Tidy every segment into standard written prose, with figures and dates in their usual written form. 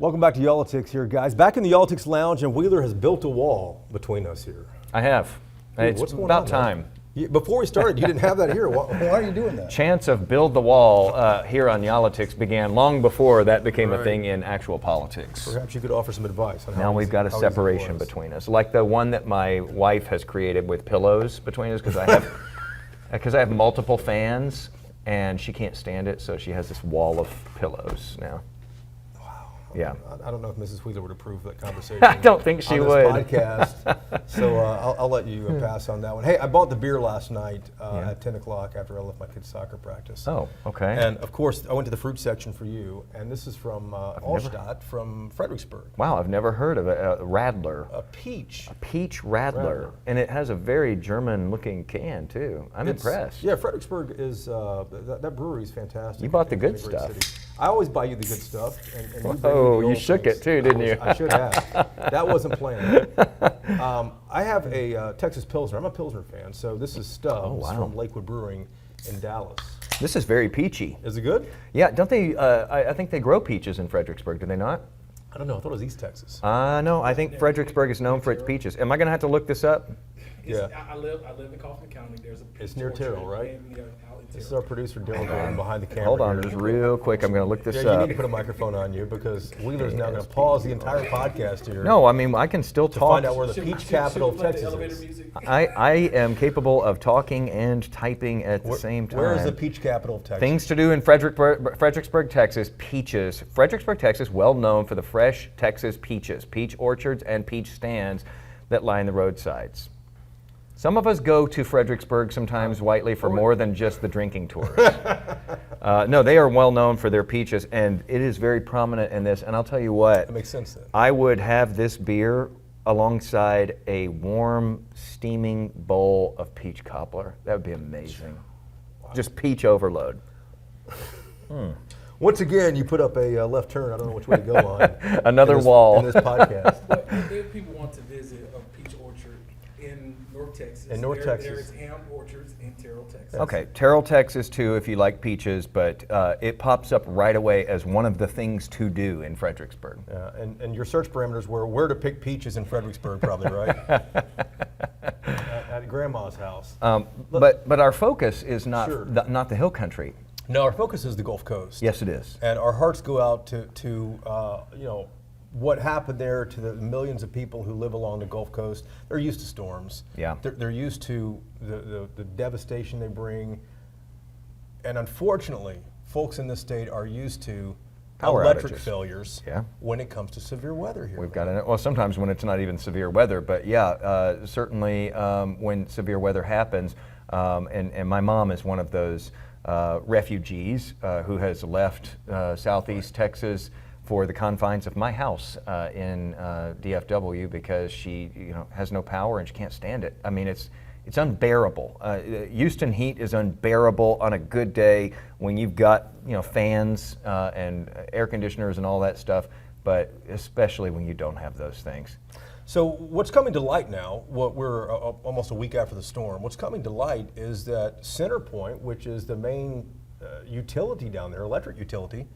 Welcome back to yall-itics here, guys. Back in the yall-itics lounge, and Wheeler has built a wall between us here. I have. Dude, It's what's going about on, time. Before we started, you didn't have that here. Why are you doing that? Chance of build the wall here on yall-itics began long before that became a thing in actual politics. Perhaps you could offer some advice on how now we've got a separation between us, like the one that my wife has created with pillows between us, because I have multiple fans and she can't stand it, so she has this wall of pillows now. Yeah. I don't know if Mrs. Wheeler would approve of that conversation. I don't think she would. On this podcast. So I'll let you pass on that one. Hey, I bought the beer last night at 10 o'clock after I left my kids' soccer practice. Oh, okay. And of course, I went to the fruit section for you, and this is from Allstadt from Fredericksburg. Wow, I've never heard of a Radler. A peach. A peach Radler. And it has a very German-looking can, too. I'm impressed. Yeah, Fredericksburg is, that brewery is fantastic. You bought the good stuff. I always buy you the good stuff. And you shook it too, didn't you? I should have. That wasn't planned. I have a Texas Pilsner. I'm a Pilsner fan, so this is Stubbs from Lakewood Brewing in Dallas. This is very peachy. Is it good? Yeah, don't they, I think they grow peaches in Fredericksburg, do they not? I don't know, I thought it was East Texas. No, I think Fredericksburg is known for its peaches. Am I gonna have to look this up? Yeah. I live in Kaufman County. There's a It's near Terrell, right? This is our producer Dylan going behind the camera. Hold on, just real quick. I'm going to look this up. You need to put a microphone on you because Wheeler's now going to pause the entire podcast here. No, I mean I can still talk. To find out where the peach capital of Texas is. I am capable of talking and typing at the same time. Where is the peach capital of Texas? Things to do in Fredericksburg, Texas. Peaches. Fredericksburg, Texas, well known for the fresh Texas peaches, peach orchards and peach stands that line the roadsides. Some of us go to Fredericksburg sometimes, Whiteley, for more than just the drinking tours. No, they are well known for their peaches, and it is very prominent in this. And I'll tell you what. That makes sense then. I would have this beer alongside a warm, steaming bowl of peach cobbler. That would be amazing. Wow. Just peach overload. Once again, you put up a left turn. I don't know which way to go on. Another wall. In this podcast. If people want to visit a peach orchard in North Texas, there is Ham Orchards in Terrell, Texas. Okay, Terrell, Texas too, if you like peaches, but it pops up right away as one of the things to do in Fredericksburg. Yeah, and your search parameters were where to pick peaches in Fredericksburg, probably, right? at Grandma's house. But our focus is not not the hill country. No, our focus is the Gulf Coast. Yes, it is. And our hearts go out to you know, what happened there to the millions of people who live along the Gulf Coast. They're used to storms. Yeah. They're used to the devastation they bring. And unfortunately, folks in this state are used to power electric outages. Failures when it comes to severe weather here. We've got it. Well, sometimes when it's not even severe weather, but yeah, certainly when severe weather happens, and my mom is one of those refugees who has left Southeast Texas for the confines of my house in DFW because she has no power and she can't stand it. I mean, it's unbearable. Houston heat is unbearable on a good day when you've got fans and air conditioners and all that stuff, but especially when you don't have those things. So what's coming to light now, we're almost a week after the storm, what's coming to light is that CenterPoint, which is the main utility down there, electric utility,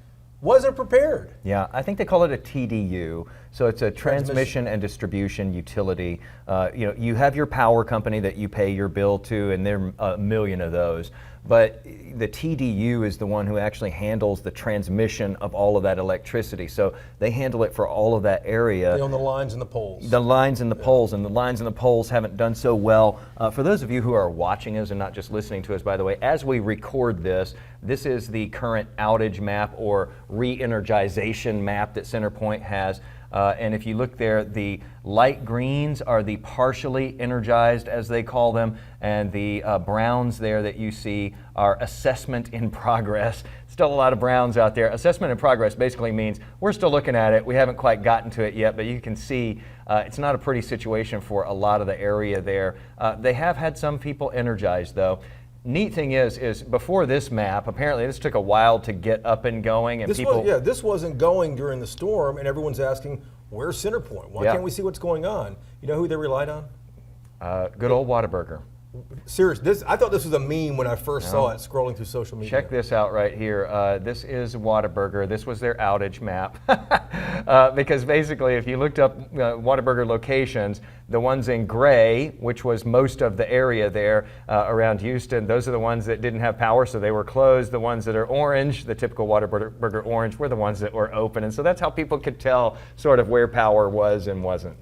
wasn't prepared. Yeah, I think they call it a TDU. So it's a transmission and distribution utility. You have your power company that you pay your bill to, and there are a million of those. But the TDU is the one who actually handles the transmission of all of that electricity. So they handle it for all of that area. They own the lines and the poles. The lines and the poles, and the lines and the poles haven't done so well. For those of you who are watching us and not just listening to us, by the way, as we record this is the current outage map or re-energization map that CenterPoint has. And if you look there, the light greens are the partially energized, as they call them, and the browns there that you see are assessment in progress. Still a lot of browns out there. Assessment in progress basically means we're still looking at it. We haven't quite gotten to it yet, but you can see it's not a pretty situation for a lot of the area there. They have had some people energized, though. Neat thing is before this map, apparently this took a while to get up and going, and this wasn't going during the storm, and everyone's asking, where's CenterPoint? Why can't we see what's going on? You know who they relied on? Good old Whataburger. serious. I thought this was a meme when I first saw it scrolling through social media. Check this out right here. This is Whataburger. This was their outage map. Because basically, if you looked up Whataburger locations, the ones in gray, which was most of the area there around Houston, those are the ones that didn't have power, so they were closed. The ones that are orange, the typical Whataburger orange, were the ones that were open. And so that's how people could tell sort of where power was and wasn't.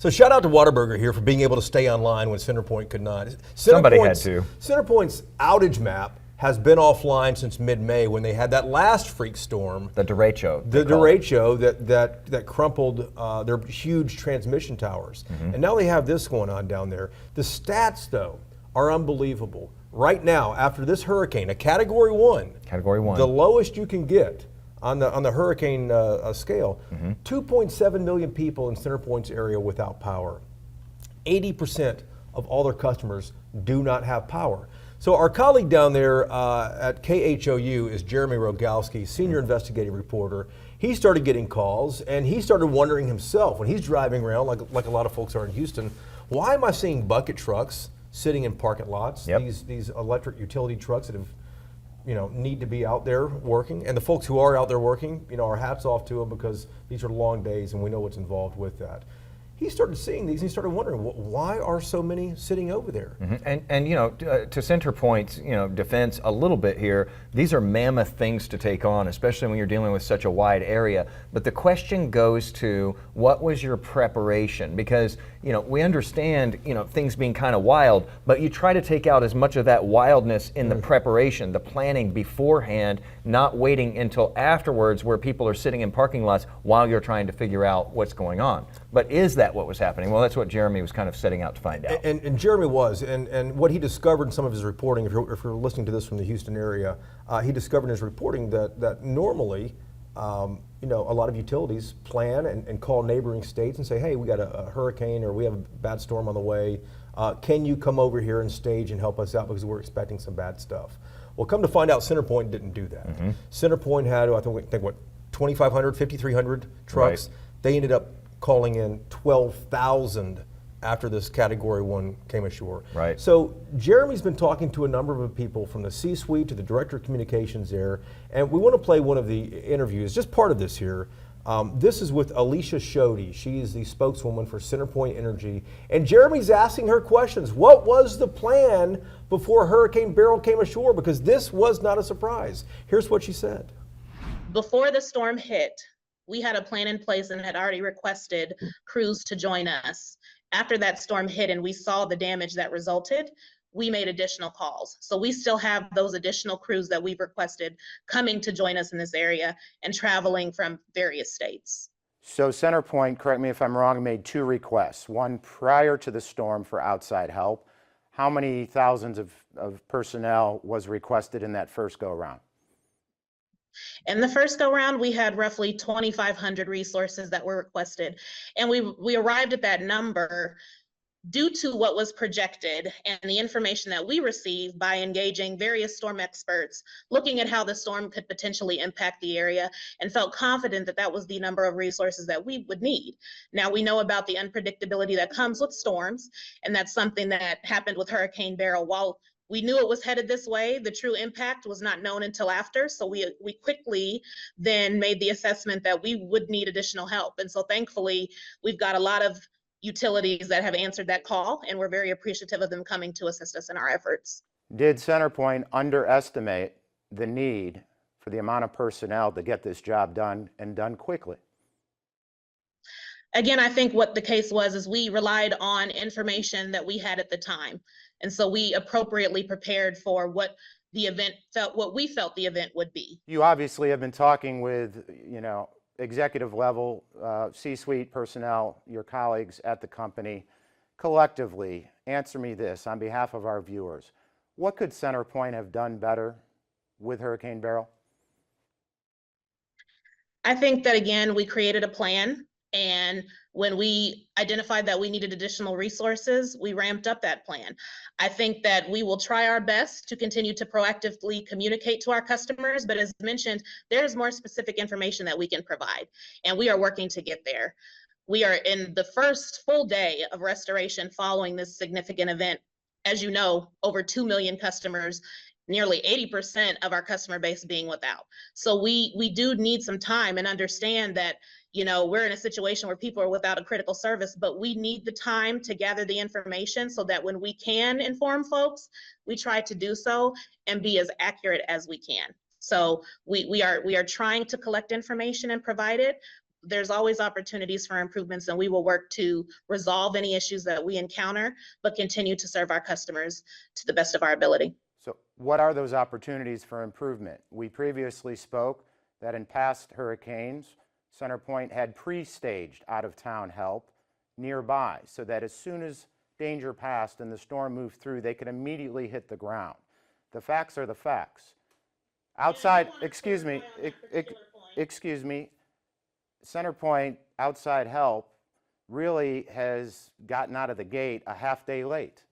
So shout out to Whataburger here for being able to stay online when CenterPoint could not. Somebody had to. CenterPoint's outage map has been offline since mid-May when they had that last freak storm. The derecho. The derecho that crumpled their huge transmission towers. And now they have this going on down there. The stats, though, are unbelievable. Right now, after this hurricane, a Category 1. Category 1. The lowest you can get on the hurricane scale, 2.7 million people in CenterPoint's area without power. 80% of all their customers do not have power. So our colleague down there at KHOU is Jeremy Rogalski, senior investigative reporter. He started getting calls, and he started wondering himself when he's driving around, like a lot of folks are in Houston, why am I seeing bucket trucks sitting in parking lots? These electric utility trucks that have need to be out there working. And the folks who are out there working, our hats off to them because these are long days and we know what's involved with that. He started seeing these and he started wondering, why are so many sitting over there? And to CenterPoint's defense a little bit here, these are mammoth things to take on, especially when you're dealing with such a wide area. But the question goes to, what was your preparation? Because we understand things being kind of wild, but you try to take out as much of that wildness in the preparation, the planning beforehand, not waiting until afterwards where people are sitting in parking lots while you're trying to figure out what's going on. But is that what was happening? Well, that's what Jeremy was kind of setting out to find out. And Jeremy was, and what he discovered in some of his reporting, if you're listening to this from the Houston area, he discovered in his reporting that normally, a lot of utilities plan and call neighboring states and say, hey, we got a hurricane or we have a bad storm on the way. Can you come over here and stage and help us out because we're expecting some bad stuff? Well, come to find out, CenterPoint didn't do that. CenterPoint had, I think 2,500, 5,300 trucks. Right. They ended up calling in 12,000 after this Category 1 came ashore. Right. So Jeremy's been talking to a number of people from the C-suite to the Director of Communications there, and we want to play one of the interviews, just part of this here. This is with Alicia Shoddy. She is the spokeswoman for CenterPoint Energy, and Jeremy's asking her questions. What was the plan before Hurricane Beryl came ashore? Because this was not a surprise. Here's what she said. Before the storm hit, we had a plan in place and had already requested crews to join us. After that storm hit and we saw the damage that resulted, we made additional calls. So we still have those additional crews that we've requested coming to join us in this area and traveling from various states. So CenterPoint, correct me if I'm wrong, made 2 requests. One prior to the storm for outside help. How many thousands of personnel was requested in that first go-around? In the first go round, we had roughly 2,500 resources that were requested. And we arrived at that number due to what was projected and the information that we received by engaging various storm experts, looking at how the storm could potentially impact the area, and felt confident that that was the number of resources that we would need. Now we know about the unpredictability that comes with storms, and that's something that happened with Hurricane Beryl. While we knew it was headed this way, the true impact was not known until after. So we quickly then made the assessment that we would need additional help. And so thankfully, we've got a lot of utilities that have answered that call, and we're very appreciative of them coming to assist us in our efforts. Did CenterPoint underestimate the need for the amount of personnel to get this job done and done quickly? Again, I think what the case was is we relied on information that we had at the time. And so we appropriately prepared for what the event felt, what we felt the event would be. You obviously have been talking with, executive level, C-suite personnel, your colleagues at the company. Collectively, answer me this on behalf of our viewers. What could CenterPoint have done better with Hurricane Beryl? I think that, again, we created a plan. And when we identified that we needed additional resources, we ramped up that plan. I think that we will try our best to continue to proactively communicate to our customers, but as mentioned, there's more specific information that we can provide, and we are working to get there. We are in the first full day of restoration following this significant event as you know, over 2 million customers, nearly 80% of our customer base being without. So we do need some time and understand that, you know, we're in a situation where people are without a critical service, but we need the time to gather the information so that when we can inform folks, we try to do so and be as accurate as we can. So we are trying to collect information and provide it. There's always opportunities for improvements, and we will work to resolve any issues that we encounter, but continue to serve our customers to the best of our ability. So what are those opportunities for improvement? We previously spoke that in past hurricanes, CenterPoint had pre-staged out-of-town help nearby so that as soon as danger passed and the storm moved through, they could immediately hit the ground. The facts are the facts. Outside, excuse me, CenterPoint outside help really has gotten out of the gate a half day late.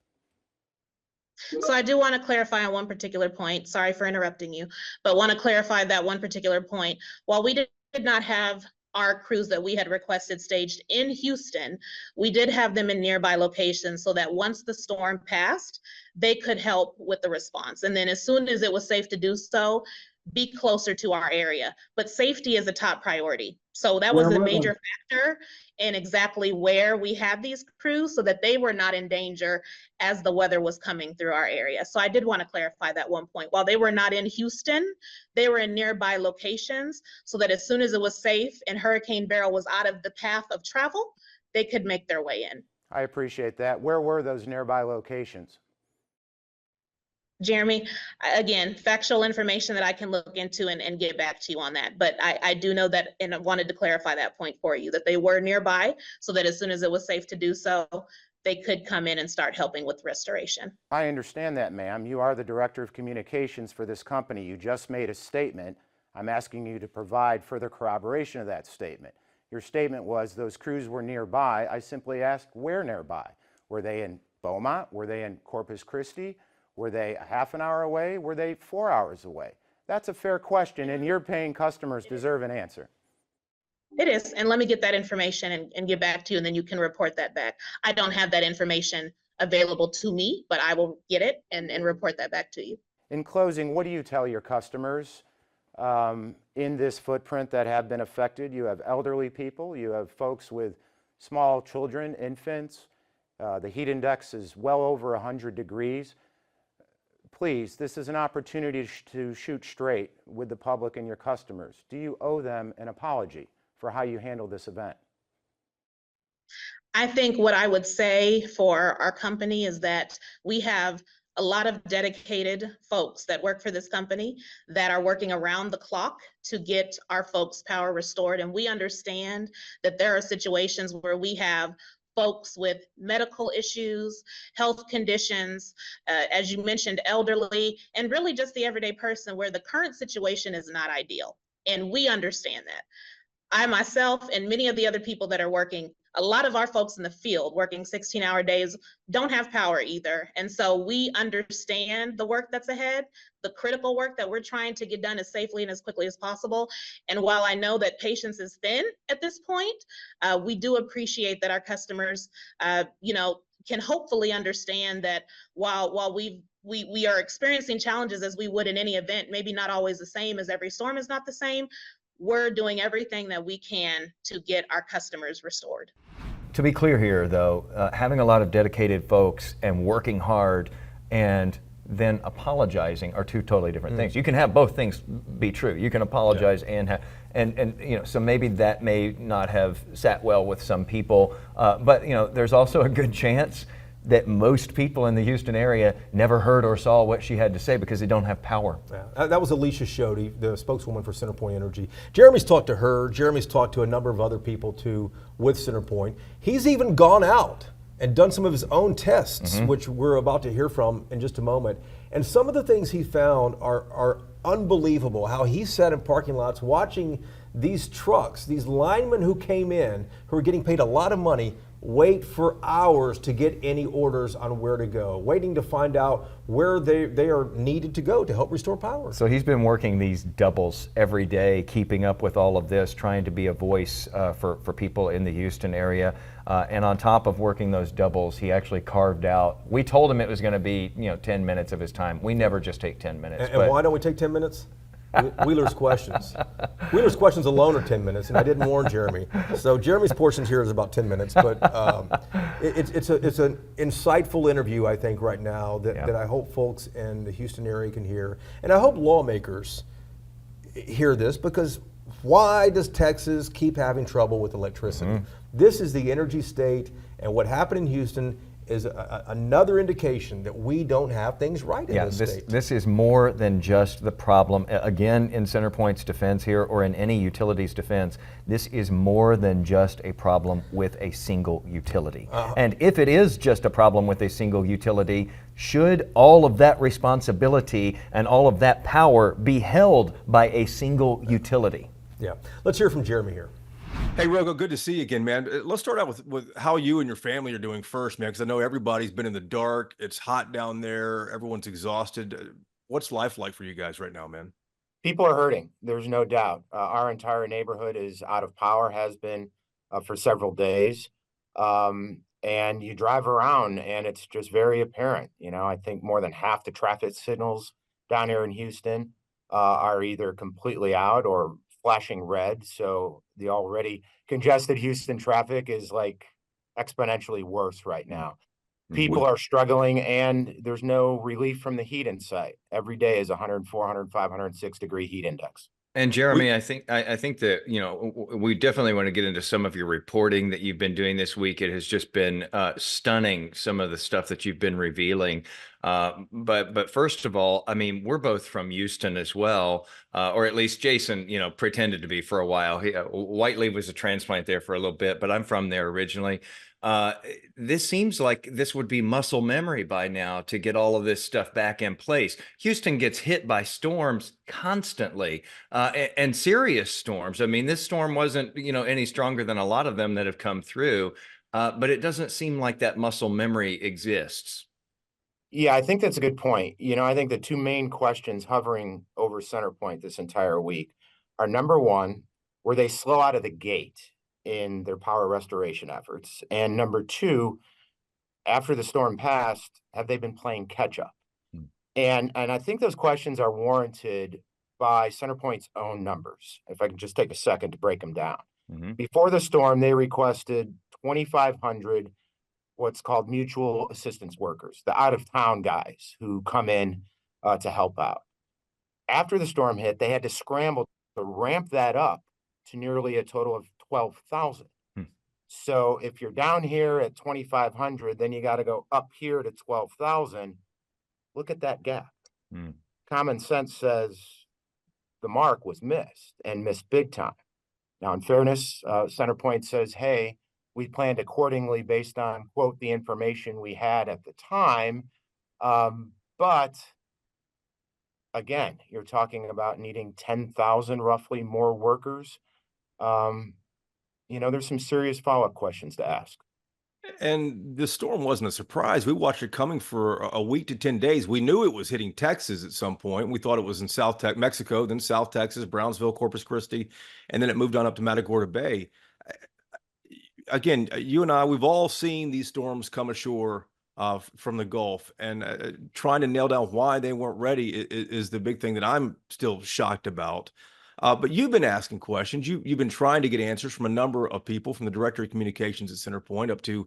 So I do want to clarify on one particular point. Sorry for interrupting you, but want to clarify that one particular point. While we did not have our crews that we had requested staged in Houston, we did have them in nearby locations so that once the storm passed, they could help with the response. And then as soon as it was safe to do so, be closer to our area. But safety is a top priority. So that was a major factor in exactly where we had these crews so that they were not in danger as the weather was coming through our area. So I did want to clarify that one point. While they were not in Houston, they were in nearby locations so that as soon as it was safe and Hurricane Beryl was out of the path of travel, they could make their way in. I appreciate that. Where were those nearby locations? Jeremy, again, factual information that I can look into and get back to you on that. But I do know that, and I wanted to clarify that point for you, that they were nearby so that as soon as it was safe to do so, they could come in and start helping with restoration. I understand that, ma'am. You are the director of communications for this company. You just made a statement. I'm asking you to provide further corroboration of that statement. Your statement was those crews were nearby. I simply asked where nearby. Were they in Beaumont? Were they in Corpus Christi? Were they a half an hour away? Were they 4 hours away? That's a fair question, and your paying customers deserve an answer. It is, and let me get that information and get back to you, and then you can report that back. I don't have that information available to me, but I will get it and report that back to you. In closing, what do you tell your customers in this footprint that have been affected? You have elderly people, you have folks with small children, infants. The heat index is well over 100 degrees. Please, this is an opportunity to shoot straight with the public and your customers. Do you owe them an apology for how you handled this event? I think what I would say for our company is that we have a lot of dedicated folks that work for this company that are working around the clock to get our folks' power restored. And we understand that there are situations where we have folks with medical issues, health conditions, as you mentioned, elderly, and really just the everyday person where the current situation is not ideal. And we understand that. I myself and many of the other people that are working, a lot of our folks in the field working 16-hour days don't have power either. And so we understand the work that's ahead, the critical work that we're trying to get done as safely and as quickly as possible. And while I know that patience is thin at this point, we do appreciate that our customers, can hopefully understand that while we are experiencing challenges as we would in any event, maybe not always the same, as every storm is not the same, we're doing everything that we can to get our customers restored. To be clear here, though, having a lot of dedicated folks and working hard and then apologizing are two totally different things. You can have both things be true. You can apologize and so maybe that may not have sat well with some people, but there's also a good chance that most people in the Houston area never heard or saw what she had to say because they don't have power. Yeah. That was Alicia Shoddy, the spokeswoman for CenterPoint Energy. Jeremy's talked to her. Jeremy's talked to a number of other people too with CenterPoint. He's even gone out and done some of his own tests, which we're about to hear from in just a moment. And some of the things he found are unbelievable. How he sat in parking lots watching these trucks, these linemen who came in, who are getting paid a lot of money, wait for hours to get any orders on where to go, waiting to find out where they are needed to go to help restore power. So he's been working these doubles every day, keeping up with all of this, trying to be a voice for people in the Houston area. And on top of working those doubles, he actually carved out, we told him it was going to be 10 minutes of his time. We never just take 10 minutes. And why don't we take 10 minutes? Wheeler's questions. Wheeler's questions alone are 10 minutes, and I didn't warn Jeremy. So Jeremy's portion here is about 10 minutes, but it's an insightful interview, I think, right now that I hope folks in the Houston area can hear. And I hope lawmakers hear this, because why does Texas keep having trouble with electricity? This is the energy state, and what happened in Houston is another indication that we don't have things right in this state. This is more than just the problem. Again, in CenterPoint's defense here, or in any utility's defense, this is more than just a problem with a single utility. And if it is just a problem with a single utility, should all of that responsibility and all of that power be held by a single utility? Yeah. Let's hear from Jeremy here. Hey, Rogo, good to see you again, man. Let's start out with how you and your family are doing first, man, because I know everybody's been in the dark. It's hot down there. Everyone's exhausted. What's life like for you guys right now, man? People are hurting. There's no doubt. Our entire neighborhood is out of power, has been for several days. And you drive around and it's just very apparent. I think more than half the traffic signals down here in Houston are either completely out or flashing red. So the already congested Houston traffic is like exponentially worse right now. People are struggling, and there's no relief from the heat in sight. Every day is 104, 105, 106 degree heat index. And Jeremy, I think that, we definitely want to get into some of your reporting that you've been doing this week. It has just been stunning, some of the stuff that you've been revealing. But first of all, I mean, we're both from Houston as well, or at least Jason, pretended to be for a while. Whiteley was a transplant there for a little bit, but I'm from there originally. This seems like this would be muscle memory by now to get all of this stuff back in place. Houston gets hit by storms constantly, and serious storms. I mean, this storm wasn't, any stronger than a lot of them that have come through, but it doesn't seem like that muscle memory exists. Yeah, I think that's a good point. I think the two main questions hovering over CenterPoint this entire week are, number one, were they slow out of the gate in their power restoration efforts? And number two, after the storm passed, have they been playing catch up? And I think those questions are warranted by CenterPoint's own numbers. If I can just take a second to break them down. Before the storm, they requested 2,500 what's called mutual assistance workers, the out-of-town guys who come in to help out. After the storm hit, they had to scramble to ramp that up to nearly a total of 12,000. So if you're down here at 2,500, then you got to go up here to 12,000. Look at that gap. Common sense says the mark was missed, and missed big time. Now, in fairness, CenterPoint says, hey, we planned accordingly based on, quote, the information we had at the time. But again, you're talking about needing 10,000 roughly more workers. There's some serious follow-up questions to ask. And the storm wasn't a surprise. We watched it coming for a week to 10 days. We knew it was hitting Texas at some point. We thought it was in South Mexico, then South Texas, Brownsville, Corpus Christi, and then it moved on up to Matagorda Bay. Again, you and I, we've all seen these storms come ashore from the Gulf, and trying to nail down why they weren't ready is the big thing that I'm still shocked about. But you've been asking questions. You've been trying to get answers from a number of people, from the director of communications at CenterPoint up to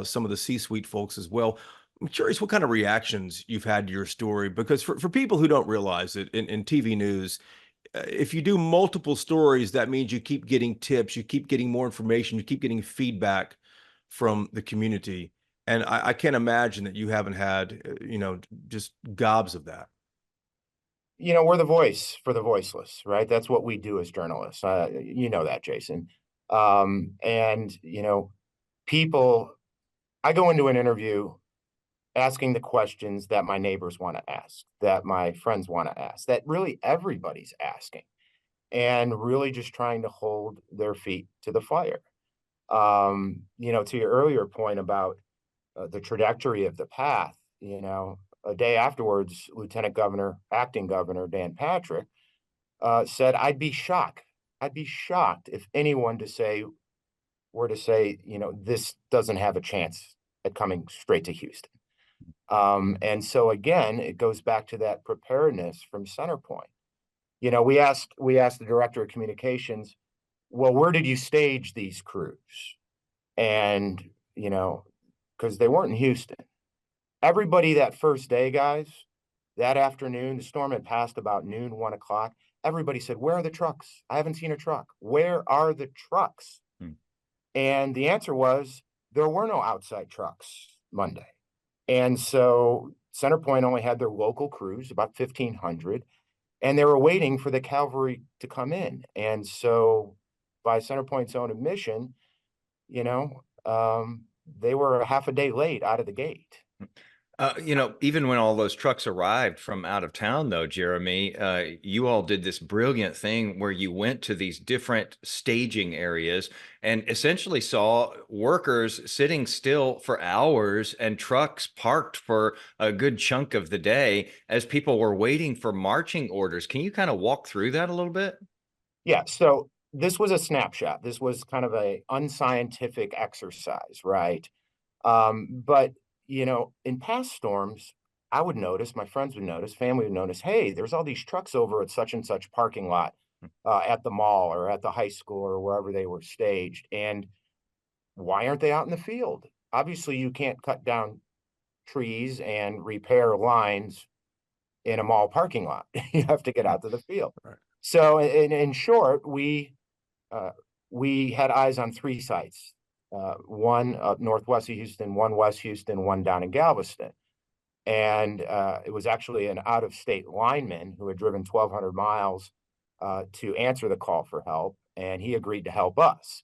some of the C-suite folks as well. I'm curious what kind of reactions you've had to your story, because for people who don't realize it, in TV news, if you do multiple stories, that means you keep getting tips, you keep getting more information, you keep getting feedback from the community. And I can't imagine that you haven't had, just gobs of that. We're the voice for the voiceless, right? That's what we do as journalists. You know that, Jason. People, I go into an interview asking the questions that my neighbors want to ask, that my friends want to ask, that really everybody's asking. and really just trying to hold their feet to the fire. You know, to your earlier point about the trajectory of the path, you know, a day afterwards, Lieutenant Governor, Acting Governor Dan Patrick said, I'd be shocked if anyone were to say, you know, this doesn't have a chance at coming straight to Houston. And so again, it goes back to that preparedness from CenterPoint. You know, we asked the director of communications, well, where did you stage these crews? And, you know, because they weren't in Houston. Everybody that first day, guys, that afternoon, the storm had passed about noon, 1 o'clock. Everybody said, where are the trucks? I haven't seen a truck. Where are the trucks? And the answer was, there were no outside trucks Monday. And so CenterPoint only had their local crews, about 1,500, and they were waiting for the cavalry to come in. And so by CenterPoint's own admission, you know, they were a half a day late out of the gate. You know, even when all those trucks arrived from out of town, though, Jeremy, you all did this brilliant thing where you went to these different staging areas and essentially saw workers sitting still for hours and trucks parked for a good chunk of the day as people were waiting for marching orders. Can you kind of walk through that a little bit? Yeah, so this was a snapshot. This was kind of a unscientific exercise, right? But you know, in past storms, I would notice, my friends would notice, family would notice, hey, there's all these trucks over at such and such parking lot at the mall or at the high school or wherever they were staged. And why aren't they out in the field? Obviously, you can't cut down trees and repair lines in a mall parking lot. You have to get out to the field. Right. So in short, we had eyes on 3 sites. One up northwest of Houston, one west Houston, one down in Galveston. And it was actually an out-of-state lineman who had driven 1,200 miles to answer the call for help, and he agreed to help us.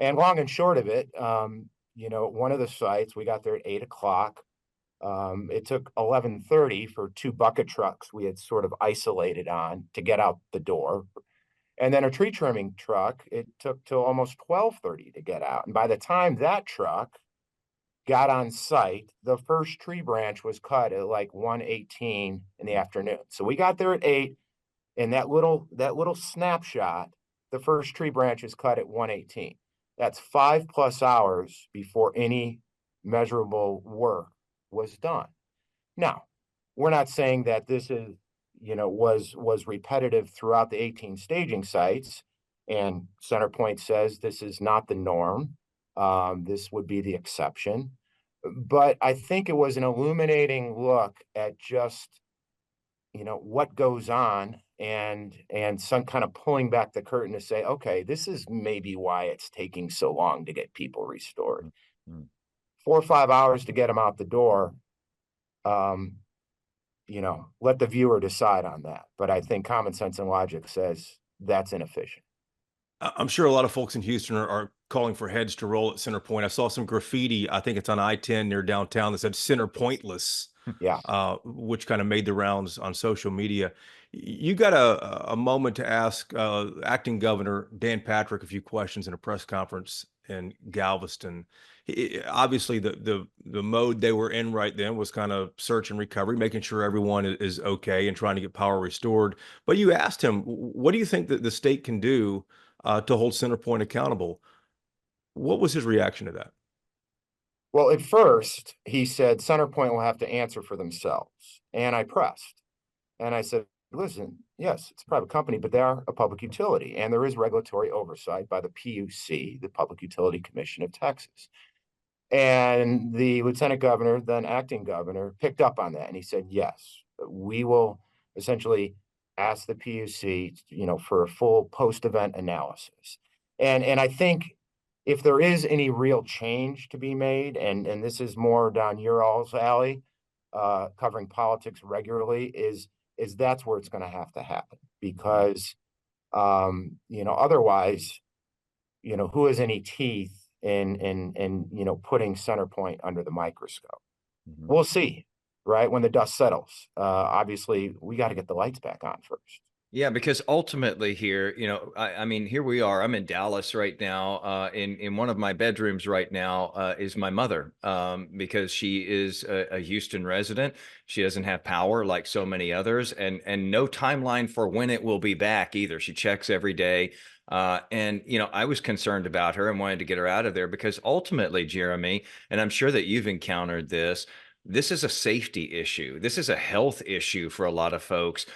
And long and short of it, you know, one of the sites, we got there at 8 o'clock. It took 11:30 for 2 bucket trucks we had sort of isolated on to get out the door. And then a tree trimming truck, it took till almost 12:30 to get out. And by the time that truck got on site, the first tree branch was cut at like 1:18 in the afternoon. So we got there at 8, and that little snapshot, the first tree branch is cut at 1:18. That's 5+ hours before any measurable work was done. Now, we're not saying that this is, you know, was repetitive throughout the 18 staging sites, and CenterPoint says this is not the norm. This would be the exception. But I think it was an illuminating look at just, you know, what goes on and some kind of pulling back the curtain to say, okay, this is maybe why it's taking so long to get people restored. 4 or 5 hours to get them out the door. You know, let the viewer decide on that. But I think common sense and logic says that's inefficient. I'm sure a lot of folks in Houston are calling for heads to roll at CenterPoint. I saw some graffiti, I think it's on I-10 near downtown, that said Center Pointless, Yeah. which kind of made the rounds on social media. You got a moment to ask Acting Governor Dan Patrick a few questions in a press conference in Galveston. Obviously, the mode they were in right then was kind of search and recovery, making sure everyone is okay and trying to get power restored. But you asked him, what do you think that the state can do to hold CenterPoint accountable? What was his reaction to that? Well, at first, he said CenterPoint will have to answer for themselves. And I pressed. And I said, listen, yes, it's a private company, but they are a public utility. And there is regulatory oversight by the PUC, the Public Utility Commission of Texas. And the lieutenant governor, then acting governor, picked up on that. And he said, yes, we will essentially ask the PUC, you know, for a full post-event analysis. And I think if there is any real change to be made, and this is more down your all's alley, covering politics regularly, is that's where it's going to have to happen. Because, you know, otherwise, you know, who has any teeth in you know, putting CenterPoint under the microscope? We'll see, right, when the dust settles. Obviously, we got to get the lights back on first. Yeah, because ultimately here, I mean, here we are. I'm in Dallas right now. In one of my bedrooms right now is my mother, because she is a Houston resident. She doesn't have power like so many others, and no timeline for when it will be back either. She checks every day. And I was concerned about her and wanted to get her out of there because ultimately, Jeremy, and I'm sure that you've encountered this. This is a safety issue. This is a health issue for a lot of folks.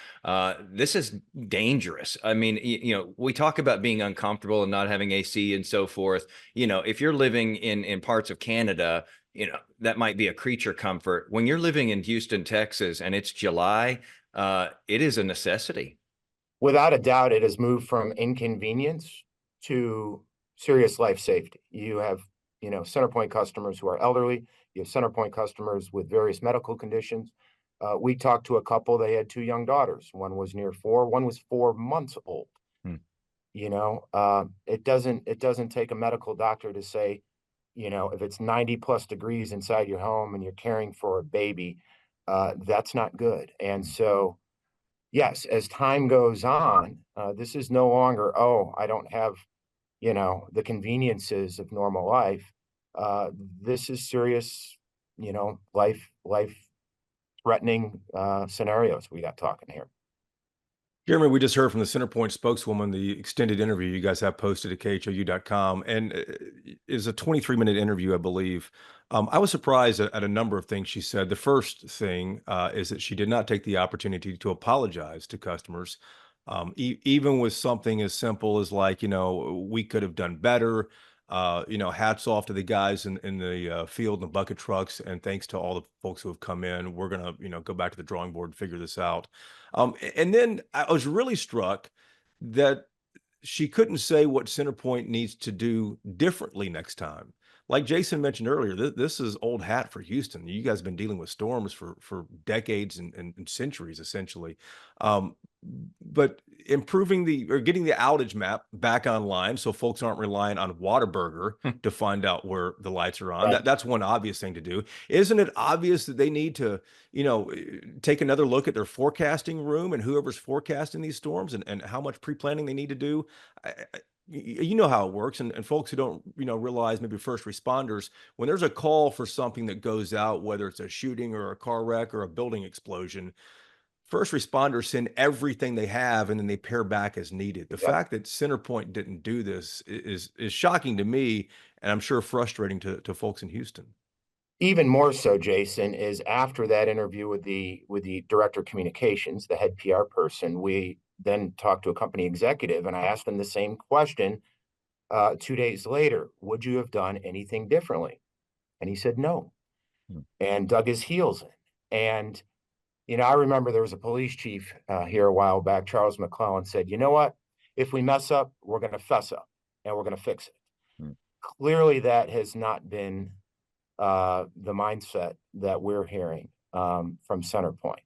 This is dangerous. I mean, we talk about being uncomfortable and not having AC and so forth. If you're living in parts of Canada, that might be a creature comfort. When you're living in Houston, Texas, and it's July, it is a necessity. Without a doubt, it has moved from inconvenience to serious life safety. You have, CenterPoint customers who are elderly. You have CenterPoint customers with various medical conditions. We talked to a couple, they had 2 young daughters. One was near 4, one was 4 months old. Hmm. It doesn't take a medical doctor to say, if it's 90 plus degrees inside your home and you're caring for a baby, that's not good. And so, yes, as time goes on, this is no longer, oh, I don't have, the conveniences of normal life. This is serious, life threatening scenarios we got talking here. Jeremy, we just heard from the CenterPoint spokeswoman, the extended interview you guys have posted at KHOU.com, and is a 23-minute interview, I believe. I was surprised at a number of things she said. The first thing is that she did not take the opportunity to apologize to customers, even with something as simple as like, we could have done better. Hats off to the guys in the field and the bucket trucks, and thanks to all the folks who have come in. We're gonna, go back to the drawing board and figure this out. And then I was really struck that she couldn't say what CenterPoint needs to do differently next time. Like Jason mentioned earlier, this is old hat for Houston. You guys have been dealing with storms for decades and centuries, essentially. But improving getting the outage map back online so folks aren't relying on Whataburger to find out where the lights are on. Right. That's one obvious thing to do. Isn't it obvious that they need to, take another look at their forecasting room and whoever's forecasting these storms and how much pre-planning they need to do? You know how it works, and folks who don't realize, maybe first responders, when there's a call for something that goes out, whether it's a shooting or a car wreck or a building explosion, first responders send everything they have and then they pair back as needed. The Yep. fact that CenterPoint didn't do this is shocking to me, and I'm sure frustrating to folks in Houston. Even more so, Jason, is after that interview with the director of communications, the head PR person, we then talked to a company executive, and I asked them the same question 2 days later. Would you have done anything differently? And he said no, Hmm. and dug his heels in. And I remember there was a police chief here a while back, Charles McClellan, said, "You know what? If we mess up, we're going to fess up, and we're going to fix it." Hmm. Clearly, that has not been the mindset that we're hearing from CenterPoint.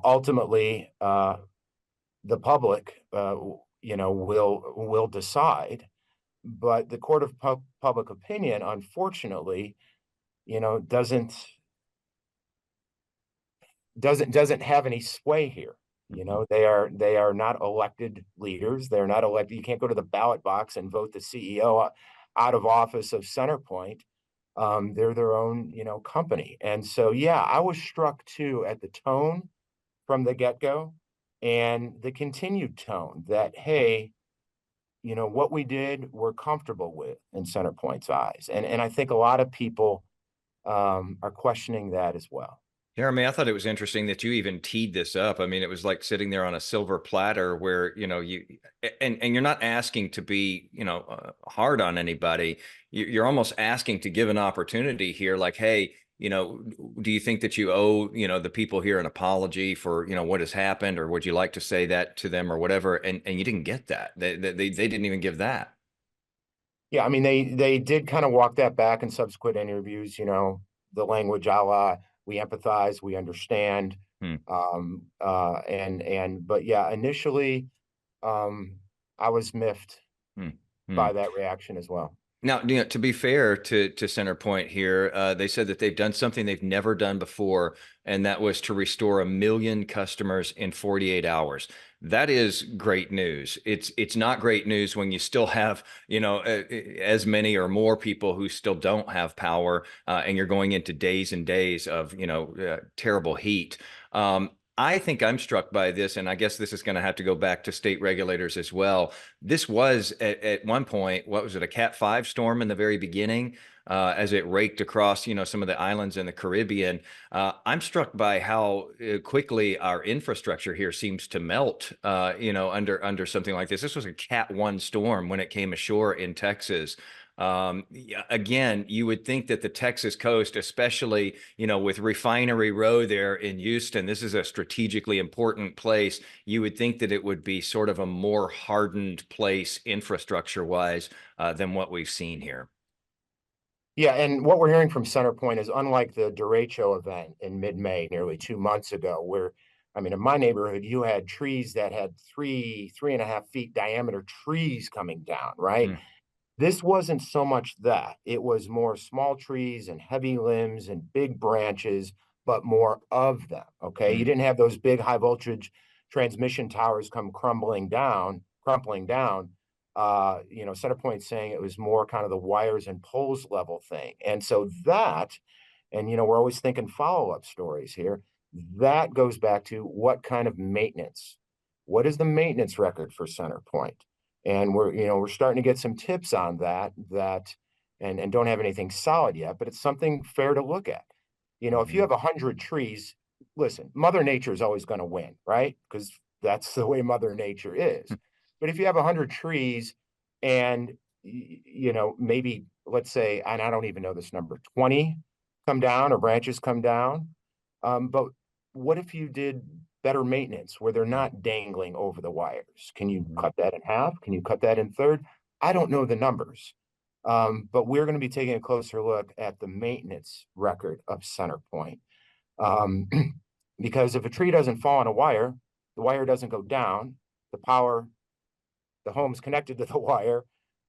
Ultimately, the public, will decide, but the court of public opinion, unfortunately, doesn't have any sway here. They are not elected leaders. They're not elected. You can't go to the ballot box and vote the CEO out of office of CenterPoint. They're their own, company. And so, yeah, I was struck too at the tone from the get-go and the continued tone that, hey, what we did, we're comfortable with in CenterPoint's eyes. And I think a lot of people are questioning that as well. Jeremy, I thought it was interesting that you even teed this up. I mean, it was like sitting there on a silver platter where, and you're not asking to be, hard on anybody. You're almost asking to give an opportunity here. Like, hey, do you think that you owe, the people here an apology for, what has happened, or would you like to say that to them or whatever? And you didn't get that. They didn't even give that. Yeah, I mean, they did kind of walk that back in subsequent interviews, the language a la, we empathize, we understand. Hmm. But yeah, initially, I was miffed Hmm. Hmm. by that reaction as well. Now, to be fair to CenterPoint here, they said that they've done something they've never done before, and that was to restore 1 million customers in 48 hours. That is great news. It's not great news when you still have, as many or more people who still don't have power, and you're going into days and days of, terrible heat. I think I'm struck by this, and I guess this is going to have to go back to state regulators as well. This was at one point, what was it, a Cat 5 storm in the very beginning, as it raked across, some of the islands in the Caribbean. I'm struck by how quickly our infrastructure here seems to melt, under something like this. This was a Cat 1 storm when it came ashore in Texas. Yeah, again, you would think that the Texas coast, especially, with Refinery Row there in Houston, this is a strategically important place. You would think that it would be sort of a more hardened place infrastructure wise, than what we've seen here. Yeah, and what we're hearing from CenterPoint is unlike the derecho event in mid-May, nearly 2 months ago, where, I mean, in my neighborhood, you had trees that had 3.5 feet diameter trees coming down, right? Mm. This wasn't so much that. It was more small trees and heavy limbs and big branches, but more of them. Okay. You Mm. didn't have those big high voltage transmission towers come crumpling down. CenterPoint saying it was more kind of the wires and poles level thing. And so that, and we're always thinking follow-up stories here. That goes back to what kind of maintenance? What is the maintenance record for CenterPoint? And we're starting to get some tips on that and don't have anything solid yet, but it's something fair to look at. If you have 100 trees, listen, Mother Nature is always going to win, right? Because that's the way Mother Nature is. But if you have 100 trees and maybe let's say, and I don't even know this number, 20 come down or branches come down. But what if you did better maintenance where they're not dangling over the wires? Can you cut that in half? Can you cut that in third? I don't know the numbers. But we're going to be taking a closer look at the maintenance record of CenterPoint. Um, because if a tree doesn't fall on a wire, the wire doesn't go down, the homes connected to the wire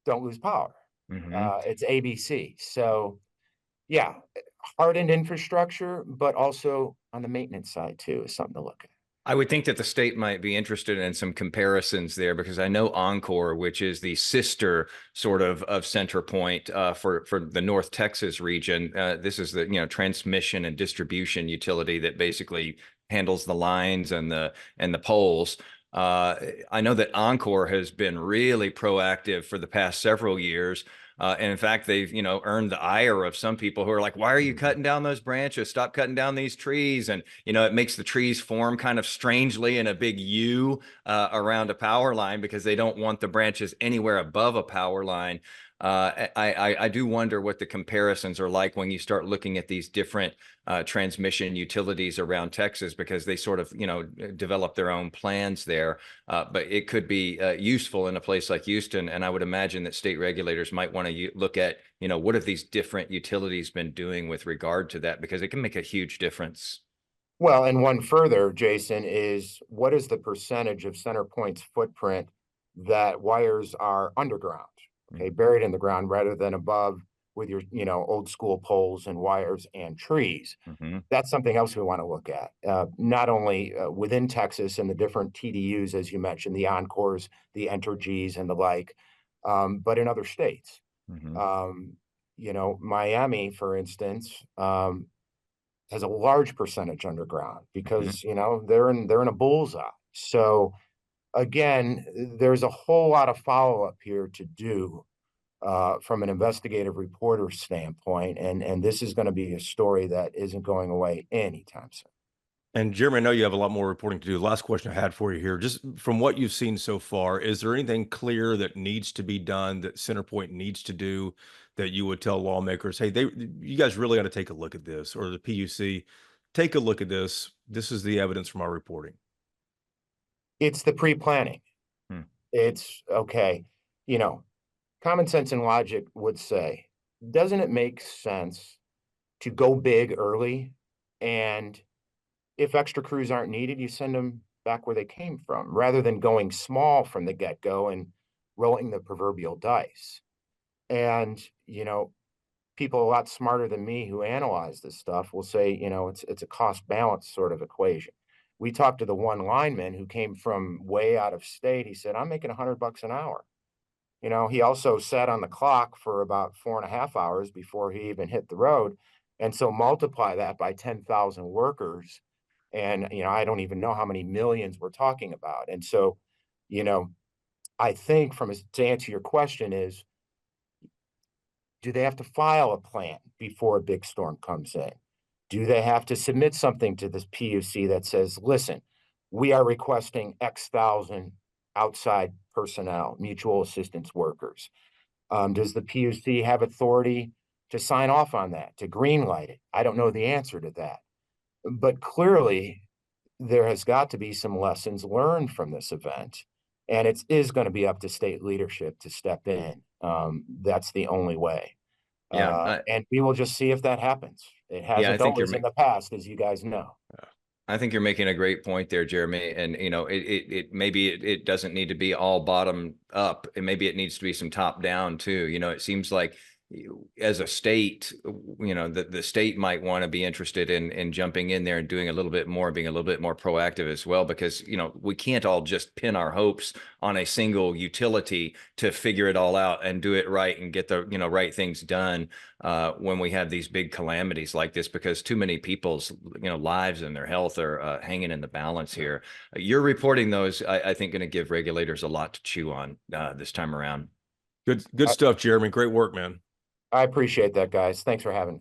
don't lose power. Mhm. It's ABC. So yeah, hardened infrastructure, but also on the maintenance side too is something to look at. I would think that the state might be interested in some comparisons there because I know Encore, which is the sister sort of CenterPoint, for the North Texas region. This is the transmission and distribution utility that basically handles the lines and the poles. I know that Encore has been really proactive for the past several years. And in fact, they've, earned the ire of some people who are like, why are you cutting down those branches? Stop cutting down these trees. And, it makes the trees form kind of strangely in a big U around a power line because they don't want the branches anywhere above a power line. I do wonder what the comparisons are like when you start looking at these different transmission utilities around Texas because they sort of, develop their own plans there. But it could be useful in a place like Houston. And I would imagine that state regulators might want to look at, what have these different utilities been doing with regard to that? Because it can make a huge difference. Well, and one further, Jason, is what is the percentage of CenterPoint's footprint that wires are underground, okay, buried in the ground rather than above with your, old school poles and wires and trees? Mm-hmm. That's something else we want to look at, not only within Texas and the different TDUs, as you mentioned, the Encores, the Entergys and the like, but in other states. Mm-hmm. Miami, for instance, has a large percentage underground because they're in a bullseye. So again, there's a whole lot of follow-up here to do from an investigative reporter standpoint, and this is going to be a story that isn't going away anytime soon. And Jeremy, I know you have a lot more reporting to do. The last question I had for you here, just from what you've seen so far, is there anything clear that needs to be done that CenterPoint needs to do that you would tell lawmakers, hey, you guys really got to take a look at this, or the PUC, take a look at this. This is the evidence from our reporting. It's the pre-planning. It's okay. Common sense and logic would say, doesn't it make sense to go big early? And if extra crews aren't needed, you send them back where they came from rather than going small from the get-go and rolling the proverbial dice. And, you know, people a lot smarter than me who analyze this stuff will say, you know, it's a cost balance sort of equation. We talked to the one lineman who came from way out of state. He said, I'm making $100 an hour. You know, he also sat on the clock for about 4.5 hours before he even hit the road. And so multiply that by 10,000 workers. And, you know, I don't even know how many millions we're talking about. And so, you know, I think to answer your question is, do they have to file a plan before a big storm comes in? Do they have to submit something to this PUC that says, listen, we are requesting X thousand outside personnel, mutual assistance workers? Does the PUC have authority to sign off on that, to green light it? I don't know the answer to that. But clearly, there has got to be some lessons learned from this event. And it is going to be up to state leadership to step in. That's the only way. Yeah. And we will just see if that happens. It I hasn't think you're always in the past, as you guys know. I think you're making a great point there, Jeremy. And you know, it doesn't need to be all bottom up, and maybe it needs to be some top down too. You know, it seems like as a state, you know, the state might want to be interested in jumping in there and doing a little bit more, being a little bit more proactive as well, because, you know, we can't all just pin our hopes on a single utility to figure it all out and do it right and get the, you know, right things done when we have these big calamities like this, because too many people's, you know, lives and their health are hanging in the balance here. You're reporting those, I think, going to give regulators a lot to chew on this time around. Good stuff, Jeremy. Great work, man. I appreciate that, guys. Thanks for having me.